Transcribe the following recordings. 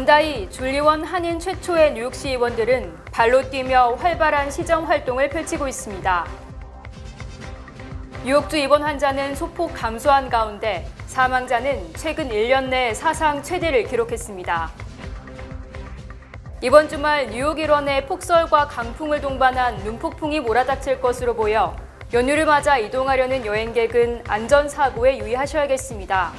린다이, 줄리원 한인 최초의 뉴욕시 의원들은 발로 뛰며 활발한 시정 활동을 펼치고 있습니다. 뉴욕주 입원 환자는 소폭 감소한 가운데 사망자는 최근 1년 내 사상 최대를 기록했습니다. 이번 주말 뉴욕 일원에 폭설과 강풍을 동반한 눈폭풍이 몰아닥칠 것으로 보여 연휴를 맞아 이동하려는 여행객은 안전사고에 유의하셔야겠습니다.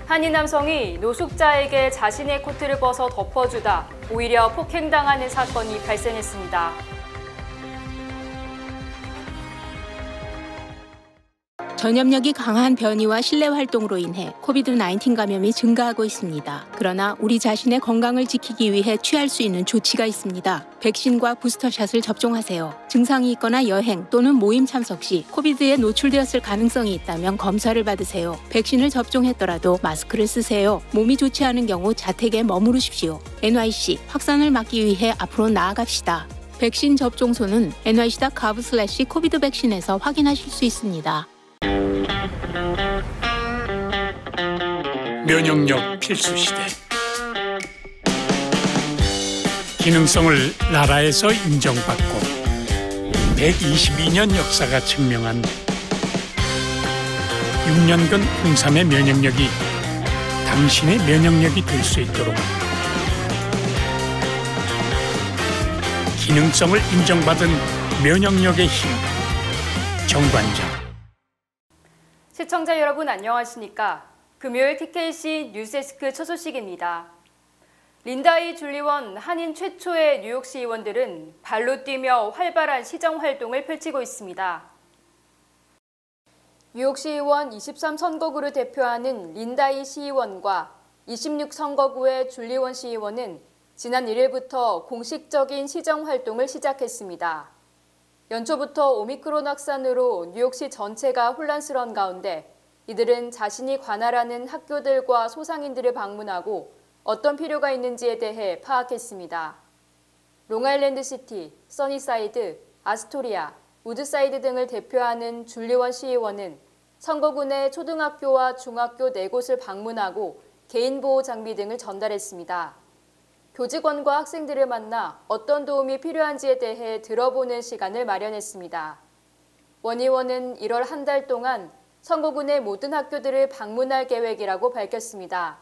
한인 남성이 노숙자에게 자신의 코트를 벗어 덮어주다 오히려 폭행당하는 사건이 발생했습니다. 전염력이 강한 변이와 실내 활동으로 인해 코비드-19 감염이 증가하고 있습니다. 그러나 우리 자신의 건강을 지키기 위해 취할 수 있는 조치가 있습니다. 백신과 부스터샷을 접종하세요. 증상이 있거나 여행 또는 모임 참석 시 코비드에 노출되었을 가능성이 있다면 검사를 받으세요. 백신을 접종했더라도 마스크를 쓰세요. 몸이 좋지 않은 경우 자택에 머무르십시오. NYC 확산을 막기 위해 앞으로 나아갑시다. 백신 접종소는 nyc.gov/covidvaccine에서 확인하실 수 있습니다. 면역력 필수 시대. 기능성을 나라에서 인정받고 122년 역사가 증명한 6년간 홍삼의 면역력이 당신의 면역력이 될 수 있도록 기능성을 인정받은 면역력의 힘, 정관장. 시청자 여러분 안녕하십니까? 금요일 TKC 뉴스데스크 첫 소식입니다. 린다이 줄리원 한인 최초의 뉴욕시 의원들은 발로 뛰며 활발한 시정 활동을 펼치고 있습니다. 뉴욕시 의원 23선거구를 대표하는 린다이 시의원과 26선거구의 줄리원 시의원은 지난 1일부터 공식적인 시정 활동을 시작했습니다. 연초부터 오미크론 확산으로 뉴욕시 전체가 혼란스러운 가운데 이들은 자신이 관할하는 학교들과 소상인들을 방문하고 어떤 필요가 있는지에 대해 파악했습니다. 롱아일랜드 시티, 써니사이드, 아스토리아, 우드사이드 등을 대표하는 줄리원 시의원은 선거구 내 초등학교와 중학교 4곳을 방문하고 개인보호 장비 등을 전달했습니다. 교직원과 학생들을 만나 어떤 도움이 필요한지에 대해 들어보는 시간을 마련했습니다. 원 의원은 1월 한 달 동안 선거구 내 모든 학교들을 방문할 계획이라고 밝혔습니다.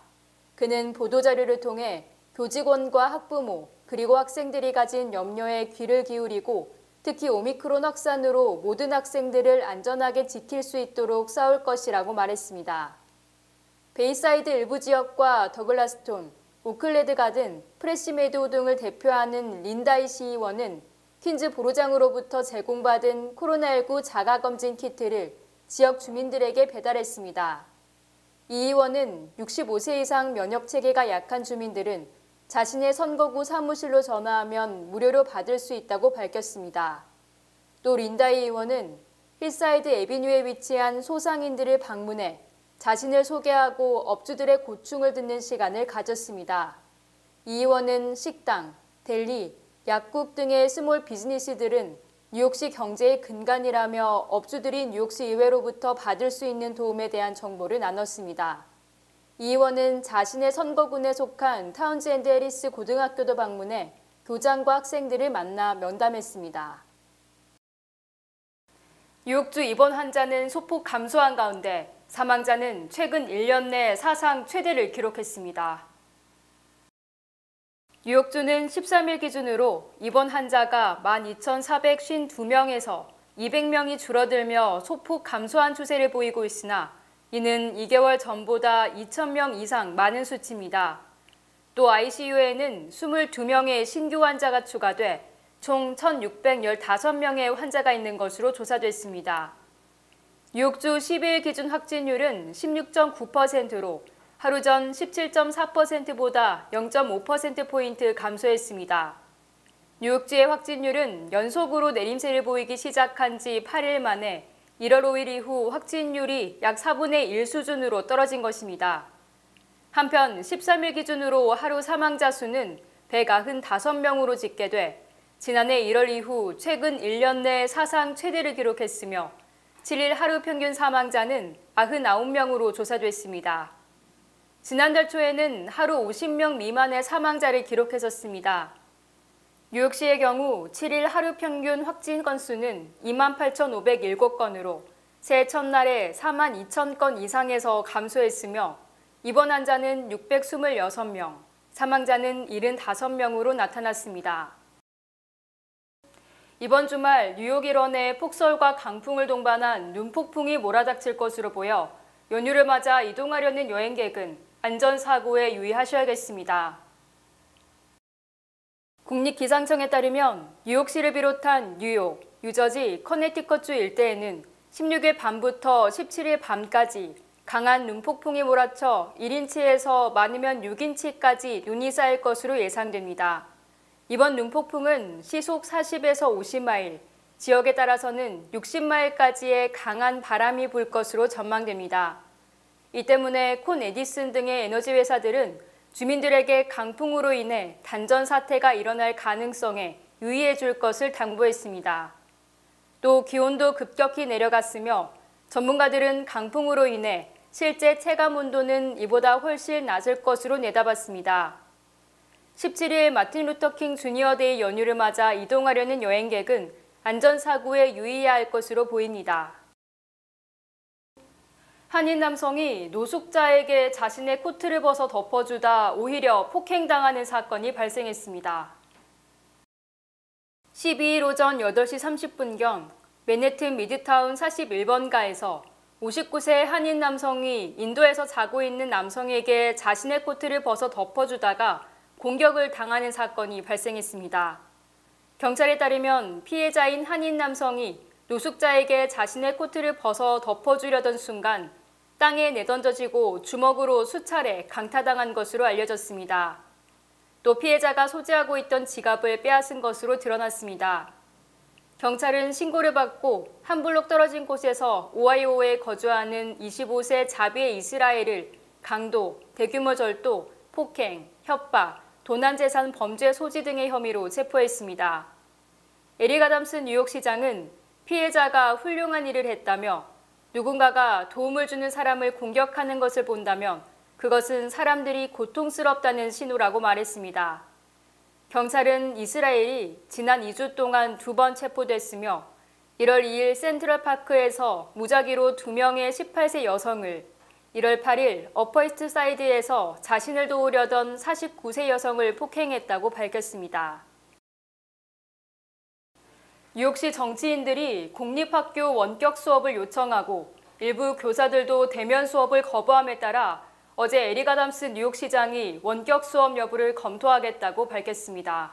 그는 보도자료를 통해 교직원과 학부모 그리고 학생들이 가진 염려에 귀를 기울이고 특히 오미크론 확산으로 모든 학생들을 안전하게 지킬 수 있도록 싸울 것이라고 말했습니다. 베이사이드 일부 지역과 더글라스톤, 오클레드 가든, 프레시메도우 등을 대표하는 린다이 시의원은 퀸즈 보로장으로부터 제공받은 코로나19 자가검진 키트를 지역 주민들에게 배달했습니다. 이 의원은 65세 이상 면역체계가 약한 주민들은 자신의 선거구 사무실로 전화하면 무료로 받을 수 있다고 밝혔습니다. 또 린다이 의원은 힐사이드 애비뉴에 위치한 소상인들을 방문해 자신을 소개하고 업주들의 고충을 듣는 시간을 가졌습니다. 이 의원은 식당, 델리, 약국 등의 스몰 비즈니스들은 뉴욕시 경제의 근간이라며 업주들이 뉴욕시 의회로부터 받을 수 있는 도움에 대한 정보를 나눴습니다. 이 의원은 자신의 선거군에 속한 타운즈앤드 해리스 고등학교도 방문해 교장과 학생들을 만나 면담했습니다. 뉴욕주 입원 환자는 소폭 감소한 가운데 사망자는 최근 1년 내 사상 최대를 기록했습니다. 뉴욕주는 13일 기준으로 입원 환자가 12,452명에서 200명이 줄어들며 소폭 감소한 추세를 보이고 있으나 이는 2개월 전보다 2,000명 이상 많은 수치입니다. 또 ICU에는 22명의 신규 환자가 추가돼 총 1,615명의 환자가 있는 것으로 조사됐습니다. 뉴욕주 12일 기준 확진율은 16.9%로 하루 전 17.4%보다 0.5%포인트 감소했습니다. 뉴욕주의 확진율은 연속으로 내림세를 보이기 시작한 지 8일 만에 1월 5일 이후 확진율이 약 4분의 1 수준으로 떨어진 것입니다. 한편 13일 기준으로 하루 사망자 수는 195명으로 집계돼 지난해 1월 이후 최근 1년 내 사상 최대를 기록했으며 7일 하루 평균 사망자는 99명으로 조사됐습니다. 지난달 초에는 하루 50명 미만의 사망자를 기록했었습니다. 뉴욕시의 경우 7일 하루 평균 확진 건수는 28,507건으로 새해 첫날에 42,000건 이상에서 감소했으며 입원 환자는 626명, 사망자는 75명으로 나타났습니다. 이번 주말 뉴욕 일원에 폭설과 강풍을 동반한 눈폭풍이 몰아닥칠 것으로 보여 연휴를 맞아 이동하려는 여행객은 안전사고에 유의하셔야겠습니다. 국립기상청에 따르면 뉴욕시를 비롯한 뉴욕, 뉴저지, 커네티컷주 일대에는 16일 밤부터 17일 밤까지 강한 눈폭풍이 몰아쳐 1인치에서 많으면 6인치까지 눈이 쌓일 것으로 예상됩니다. 이번 눈폭풍은 시속 40에서 50마일, 지역에 따라서는 60마일까지의 강한 바람이 불 것으로 전망됩니다. 이 때문에 콘 에디슨 등의 에너지 회사들은 주민들에게 강풍으로 인해 단전 사태가 일어날 가능성에 유의해 줄 것을 당부했습니다. 또 기온도 급격히 내려갔으며 전문가들은 강풍으로 인해 실제 체감 온도는 이보다 훨씬 낮을 것으로 내다봤습니다. 17일 마틴 루터 킹 주니어 데이 연휴를 맞아 이동하려는 여행객은 안전사고에 유의해야 할 것으로 보입니다. 한인 남성이 노숙자에게 자신의 코트를 벗어 덮어주다 오히려 폭행당하는 사건이 발생했습니다. 12일 오전 8시 30분경 맨해튼 미드타운 41번가에서 59세 한인 남성이 인도에서 자고 있는 남성에게 자신의 코트를 벗어 덮어주다가 공격을 당하는 사건이 발생했습니다. 경찰에 따르면 피해자인 한인 남성이 노숙자에게 자신의 코트를 벗어 덮어주려던 순간 땅에 내던져지고 주먹으로 수차례 강타당한 것으로 알려졌습니다. 또 피해자가 소지하고 있던 지갑을 빼앗은 것으로 드러났습니다. 경찰은 신고를 받고 한 블록 떨어진 곳에서 오하이오에 거주하는 25세 자비의 이스라엘을 강도, 대규모 절도, 폭행, 협박, 도난재산 범죄 소지 등의 혐의로 체포했습니다. 에릭 아담스 뉴욕시장은 피해자가 훌륭한 일을 했다며 누군가가 도움을 주는 사람을 공격하는 것을 본다면 그것은 사람들이 고통스럽다는 신호라고 말했습니다. 경찰은 이스라엘이 지난 2주 동안 2번 체포됐으며 1월 2일 센트럴파크에서 무작위로 2명의 18세 여성을, 1월 8일 어퍼이스트 사이드에서 자신을 도우려던 49세 여성을 폭행했다고 밝혔습니다. 뉴욕시 정치인들이 공립학교 원격 수업을 요청하고 일부 교사들도 대면 수업을 거부함에 따라 어제 에릭 아담스 뉴욕시장이 원격 수업 여부를 검토하겠다고 밝혔습니다.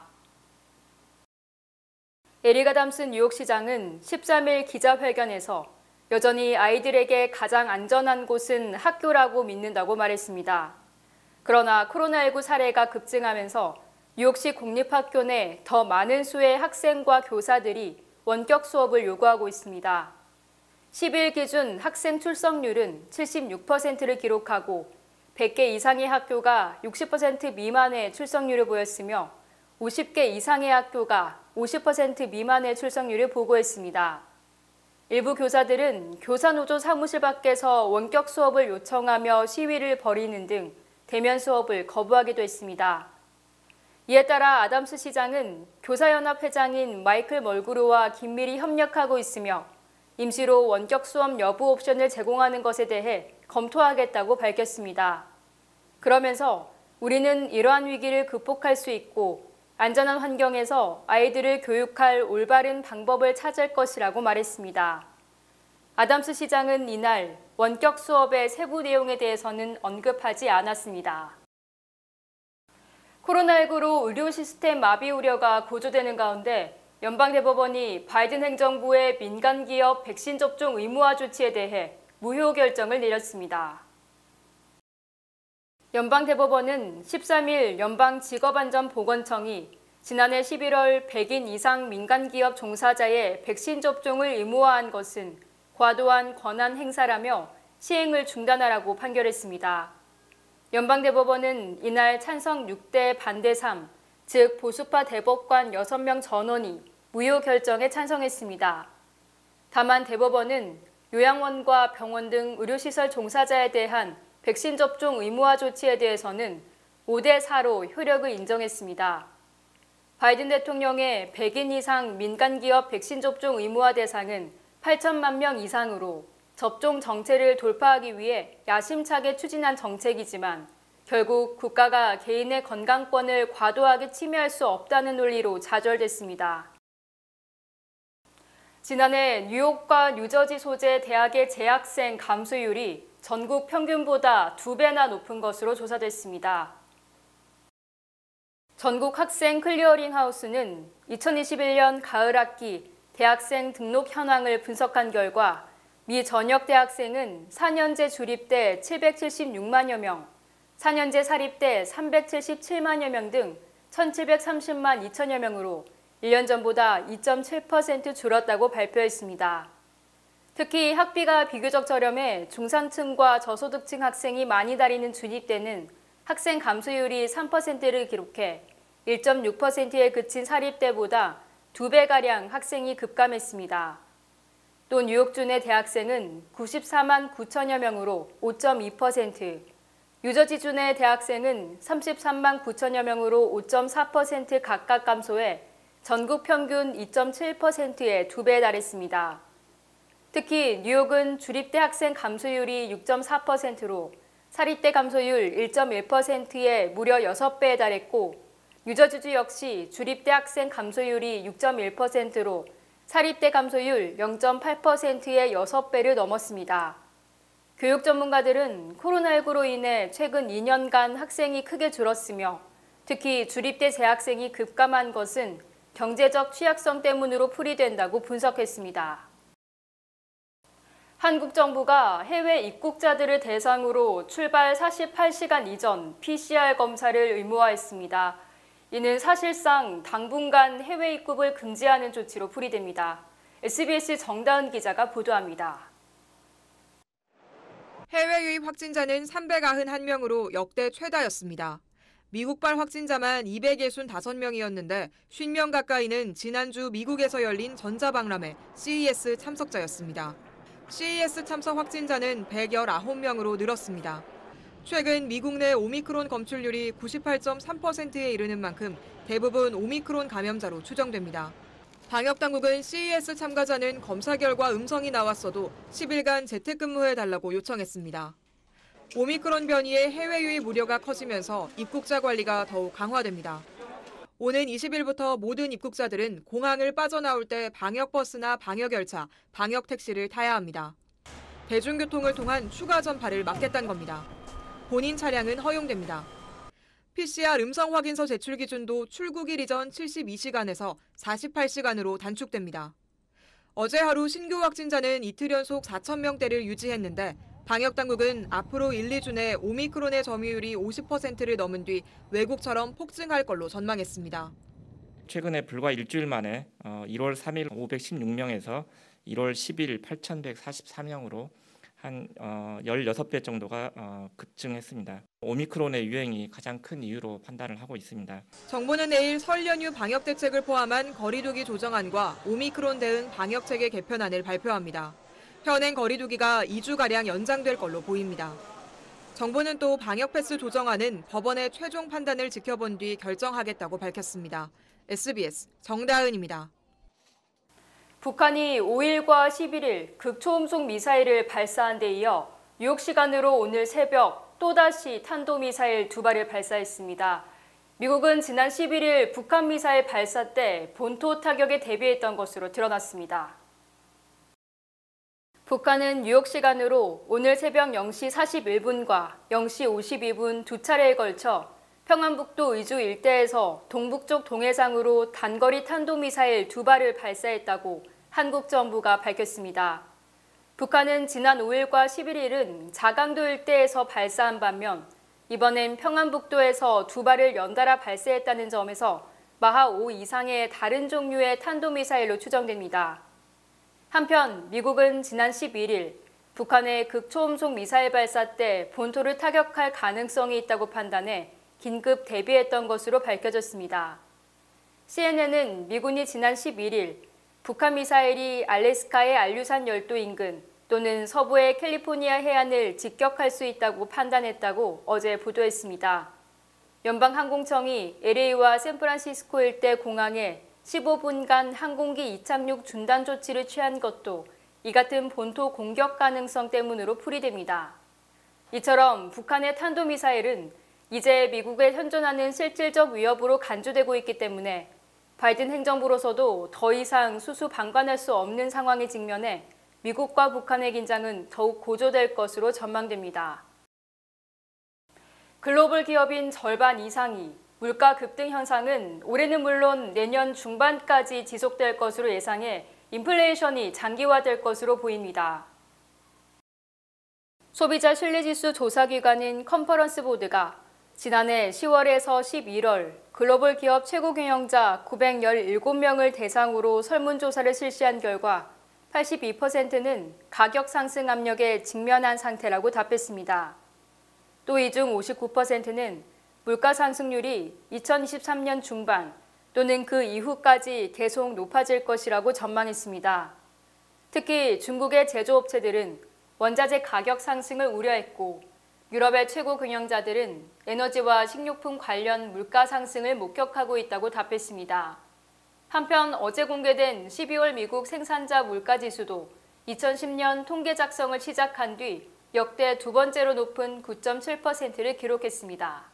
에릭 아담스 뉴욕시장은 13일 기자회견에서 여전히 아이들에게 가장 안전한 곳은 학교라고 믿는다고 말했습니다. 그러나 코로나19 사례가 급증하면서 뉴욕시 공립학교 내 더 많은 수의 학생과 교사들이 원격 수업을 요구하고 있습니다. 10일 기준 학생 출석률은 76%를 기록하고 100개 이상의 학교가 60% 미만의 출석률을 보였으며 50개 이상의 학교가 50% 미만의 출석률을 보고했습니다. 일부 교사들은 교사노조 사무실 밖에서 원격 수업을 요청하며 시위를 벌이는 등 대면 수업을 거부하기도 했습니다. 이에 따라 아담스 시장은 교사연합 회장인 마이클 멀그로와 긴밀히 협력하고 있으며 임시로 원격 수업 여부 옵션을 제공하는 것에 대해 검토하겠다고 밝혔습니다. 그러면서 우리는 이러한 위기를 극복할 수 있고 안전한 환경에서 아이들을 교육할 올바른 방법을 찾을 것이라고 말했습니다. 아담스 시장은 이날 원격 수업의 세부 내용에 대해서는 언급하지 않았습니다. 코로나19로 의료 시스템 마비 우려가 고조되는 가운데 연방대법원이 바이든 행정부의 민간 기업 백신 접종 의무화 조치에 대해 무효 결정을 내렸습니다. 연방대법원은 13일 연방직업안전보건청이 지난해 11월 100인 이상 민간기업 종사자의 백신 접종을 의무화한 것은 과도한 권한 행사라며 시행을 중단하라고 판결했습니다. 연방대법원은 이날 찬성 6대 반대 3, 즉 보수파 대법관 6명 전원이 무효 결정에 찬성했습니다. 다만 대법원은 요양원과 병원 등 의료시설 종사자에 대한 백신 접종 의무화 조치에 대해서는 5대4로 효력을 인정했습니다. 바이든 대통령의 100인 이상 민간기업 백신 접종 의무화 대상은 8천만 명 이상으로 접종 정체를 돌파하기 위해 야심차게 추진한 정책이지만 결국 국가가 개인의 건강권을 과도하게 침해할 수 없다는 논리로 좌절됐습니다. 지난해 뉴욕과 뉴저지 소재 대학의 재학생 감소율이 전국 평균보다 2배나 높은 것으로 조사됐습니다. 전국 학생 클리어링 하우스는 2021년 가을 학기 대학생 등록 현황을 분석한 결과 미 전역 대학생은 4년제 주립대 776만여 명, 4년제 사립대 377만여 명 등 1,730만 2천여 명으로 1년 전보다 2.7% 줄었다고 발표했습니다. 특히 학비가 비교적 저렴해 중산층과 저소득층 학생이 많이 다니는 주립대는 학생 감소율이 3%를 기록해 1.6%에 그친 사립대보다 2배가량 학생이 급감했습니다. 또 뉴욕주 내 대학생은 94만 9천여 명으로 5.2%, 뉴저지주 내 대학생은 33만 9천여 명으로 5.4% 각각 감소해 전국 평균 2.7%의 2배에 달했습니다. 특히 뉴욕은 주립대 학생 감소율이 6.4%로 사립대 감소율 1.1%의 무려 6배에 달했고 뉴저지주 역시 주립대 학생 감소율이 6.1%로 사립대 감소율 0.8%의 6배를 넘었습니다. 교육 전문가들은 코로나19로 인해 최근 2년간 학생이 크게 줄었으며 특히 주립대 재학생이 급감한 것은 경제적 취약성 때문으로 풀이된다고 분석했습니다. 한국 정부가 해외 입국자들을 대상으로 출발 48시간 이전 PCR 검사를 의무화했습니다. 이는 사실상 당분간 해외 입국을 금지하는 조치로 풀이됩니다. SBS 정다은 기자가 보도합니다. 해외 유입 확진자는 391명으로 역대 최다였습니다. 미국발 확진자만 265명이었는데 50명 가까이는 지난주 미국에서 열린 전자박람회 CES 참석자였습니다. CES 참석 확진자는 119명으로 늘었습니다. 최근 미국 내 오미크론 검출률이 98.3%에 이르는 만큼 대부분 오미크론 감염자로 추정됩니다. 방역당국은 CES 참가자는 검사 결과 음성이 나왔어도 10일간 재택근무해달라고 요청했습니다. 오미크론 변이의 해외 유입 우려가 커지면서 입국자 관리가 더욱 강화됩니다. 오는 20일부터 모든 입국자들은 공항을 빠져나올 때 방역버스나 방역열차, 방역택시를 타야 합니다. 대중교통을 통한 추가 전파를 막겠다는 겁니다. 본인 차량은 허용됩니다. PCR 음성 확인서 제출 기준도 출국일 이전 72시간에서 48시간으로 단축됩니다. 어제 하루 신규 확진자는 이틀 연속 4,000명대를 유지했는데 방역당국은 앞으로 1, 2주 내 오미크론의 점유율이 50%를 넘은 뒤 외국처럼 폭증할 걸로 전망했습니다. 최근에 불과 일주일 만에 1월 3일 516명에서 1월 10일 8,144명으로 한 16배 정도가 급증했습니다. 오미크론의 유행이 가장 큰 이유로 판단을 하고 있습니다. 정부는 내일 설 연휴 방역 대책을 포함한 거리두기 조정안과 오미크론 대응 방역체계 개편안을 발표합니다. 현행 거리두기가 2주가량 연장될 걸로 보입니다. 정부는 또 방역패스 조정안은 법원의 최종 판단을 지켜본 뒤 결정하겠다고 밝혔습니다. SBS 정다은입니다. 북한이 5일과 11일 극초음속 미사일을 발사한 데 이어 뉴욕 시간으로 오늘 새벽 또다시 탄도미사일 2발을 발사했습니다. 미국은 지난 11일 북한 미사일 발사 때 본토 타격에 대비했던 것으로 드러났습니다. 북한은 뉴욕 시간으로 오늘 새벽 0시 41분과 0시 52분 두 차례에 걸쳐 평안북도 의주 일대에서 동북쪽 동해상으로 단거리 탄도미사일 2발을 발사했다고 한국 정부가 밝혔습니다. 북한은 지난 5일과 11일은 자강도 일대에서 발사한 반면 이번엔 평안북도에서 2발을 연달아 발사했다는 점에서 마하 5 이상의 다른 종류의 탄도미사일로 추정됩니다. 한편 미국은 지난 11일 북한의 극초음속 미사일 발사 때 본토를 타격할 가능성이 있다고 판단해 긴급 대비했던 것으로 밝혀졌습니다. CNN은 미군이 지난 11일 북한 미사일이 알래스카의 안류산 열도 인근 또는 서부의 캘리포니아 해안을 직격할 수 있다고 판단했다고 어제 보도했습니다. 연방항공청이 LA와 샌프란시스코 일대 공항에 15분간 항공기 이착륙 중단 조치를 취한 것도 이 같은 본토 공격 가능성 때문으로 풀이됩니다. 이처럼 북한의 탄도미사일은 이제 미국에 현존하는 실질적 위협으로 간주되고 있기 때문에 바이든 행정부로서도 더 이상 수수방관할 수 없는 상황에 직면해 미국과 북한의 긴장은 더욱 고조될 것으로 전망됩니다. 글로벌 기업인 절반 이상이 물가 급등 현상은 올해는 물론 내년 중반까지 지속될 것으로 예상해 인플레이션이 장기화될 것으로 보입니다. 소비자 신뢰지수 조사기관인 컨퍼런스 보드가 지난해 10월에서 11월 글로벌 기업 최고 경영자 917명을 대상으로 설문조사를 실시한 결과 82%는 가격 상승 압력에 직면한 상태라고 답했습니다. 또 이 중 59%는 물가 상승률이 2023년 중반 또는 그 이후까지 계속 높아질 것이라고 전망했습니다. 특히 중국의 제조업체들은 원자재 가격 상승을 우려했고 유럽의 최고 경영자들은 에너지와 식료품 관련 물가 상승을 목격하고 있다고 답했습니다. 한편 어제 공개된 12월 미국 생산자 물가지수도 2010년 통계 작성을 시작한 뒤 역대 두 번째로 높은 9.7%를 기록했습니다.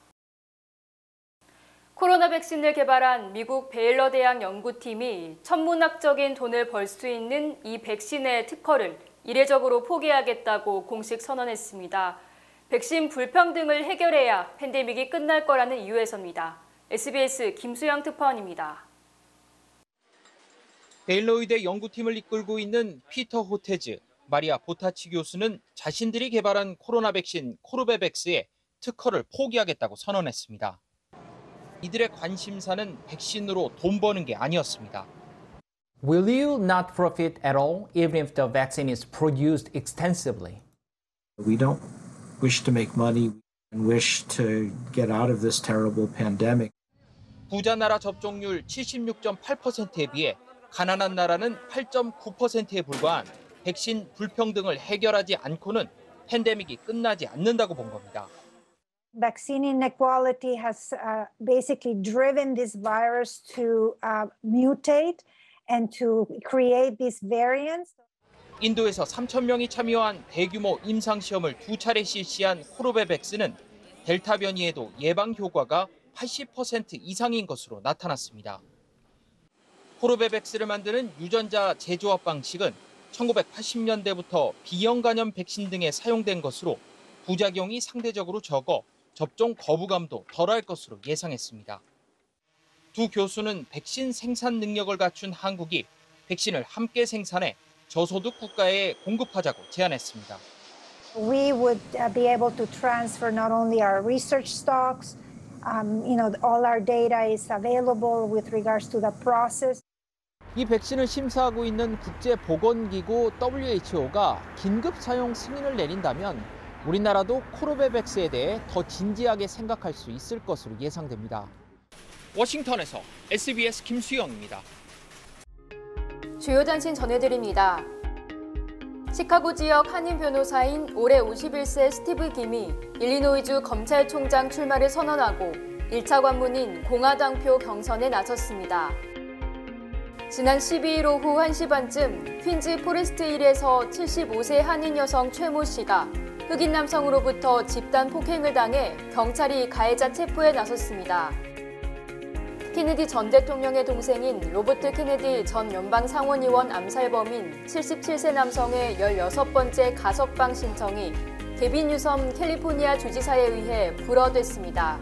코로나 백신을 개발한 미국 베일러 대학 연구팀이 천문학적인 돈을 벌 수 있는 이 백신의 특허를 이례적으로 포기하겠다고 공식 선언했습니다. 백신 불평등을 해결해야 팬데믹이 끝날 거라는 이유에서입니다. SBS 김수영 특파원입니다. 베일러 의대 연구팀을 이끌고 있는 피터 호테즈, 마리아 보타치 교수는 자신들이 개발한 코로나 백신 코르베백스의 특허를 포기하겠다고 선언했습니다. 이들의 관심사는 백신으로 돈 버는 게 아니었습니다. Will you not profit at all even if the vaccine is produced extensively? We don't wish to make money and wish to get out of this terrible pandemic. 부자 나라 접종률 76.8%에 비해 가난한 나라는 8.9%에 불과한 백신 불평등을 해결하지 않고는 팬데믹이 끝나지 않는다고 본 겁니다. Vaccine inequality has basically driven this virus to mutate and to create these variants. 인도에서 3,000명이 참여한 대규모 임상시험을 두 차례 실시한 코르베백스는 델타 변이에도 예방 효과가 80% 이상인 것으로 나타났습니다. 코르베백스를 만드는 유전자 제조업 방식은 1980년대부터 B형 간염 백신 등에 사용된 것으로 부작용이 상대적으로 적어 접종 거부감도 덜할 것으로 예상했습니다. 두 교수는 백신 생산 능력을 갖춘 한국이 백신을 함께 생산해 저소득 국가에 공급하자고 제안했습니다. We would be able to transfer not only our research stocks, all our data is available with regards to the process. 이 백신을 심사하고 있는 국제보건기구 WHO가 긴급 사용 승인을 내린다면 우리나라도 코르베백스에 대해 더 진지하게 생각할 수 있을 것으로 예상됩니다. 워싱턴에서 SBS 김수영입니다. 주요 단신 전해드립니다. 시카고 지역 한인 변호사인 올해 51세 스티브 김이 일리노이주 검찰총장 출마를 선언하고 1차 관문인 공화당표 경선에 나섰습니다. 지난 12일 오후 1시 반쯤 퀸즈 포레스트 힐에서 75세 한인 여성 최모 씨가 흑인 남성으로부터 집단 폭행을 당해 경찰이 가해자 체포에 나섰습니다. 케네디 전 대통령의 동생인 로버트 케네디 전 연방상원의원 암살범인 77세 남성의 16번째 가석방 신청이 게빈 뉴섬 캘리포니아 주지사에 의해 불허됐습니다.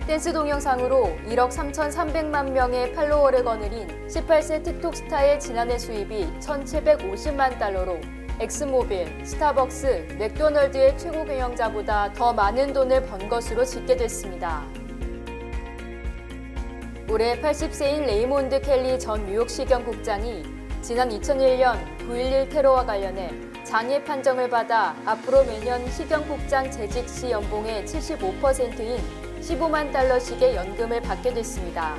댄스 동영상으로 1억 3,300만 명의 팔로워를 거느린 18세 틱톡 스타의 지난해 수입이 1,750만 달러로 엑스모빌, 스타벅스, 맥도널드의 최고 경영자보다 더 많은 돈을 번 것으로 집계됐습니다. 올해 80세인 레이몬드 켈리 전 뉴욕시경 국장이 지난 2001년 9.11 테러와 관련해 장애 판정을 받아 앞으로 매년 시경국장 재직 시 연봉의 75%인 15만 달러씩의 연금을 받게 됐습니다.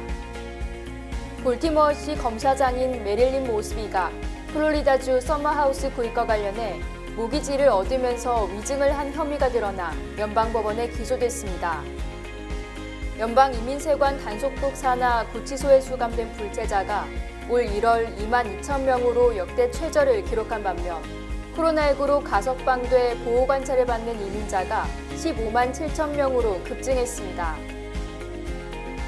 볼티모어시 검사장인 메릴린 모스비가 플로리다주 서머하우스 구입과 관련해 모기지를 얻으면서 위증을 한 혐의가 드러나 연방법원에 기소됐습니다. 연방이민세관 단속국 산하 구치소에 수감된 불체자가 올 1월 2만 2천 명으로 역대 최저를 기록한 반면 코로나19로 가석방돼 보호관찰을 받는 이민자가 15만 7천 명으로 급증했습니다.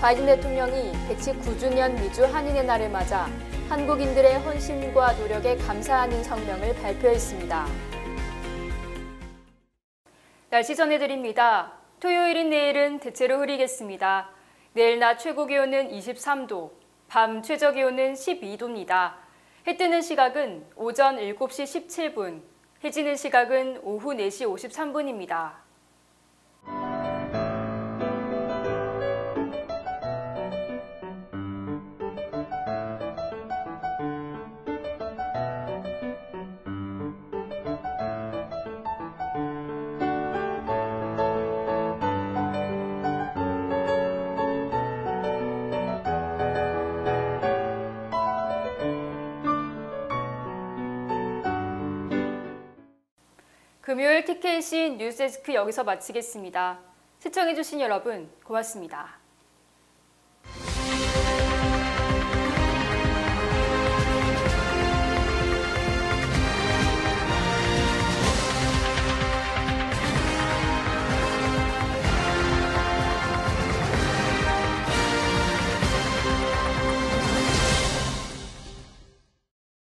바이든 대통령이 119주년 미주 한인의 날을 맞아 한국인들의 헌신과 노력에 감사하는 성명을 발표했습니다. 날씨 전해드립니다. 토요일인 내일은 대체로 흐리겠습니다. 내일 낮 최고기온은 23도, 밤 최저기온은 12도입니다. 해 뜨는 시각은 오전 7시 17분, 해 지는 시각은 오후 4시 53분입니다. 금요일 TKC 뉴스데스크 여기서 마치겠습니다. 시청해주신 여러분 고맙습니다.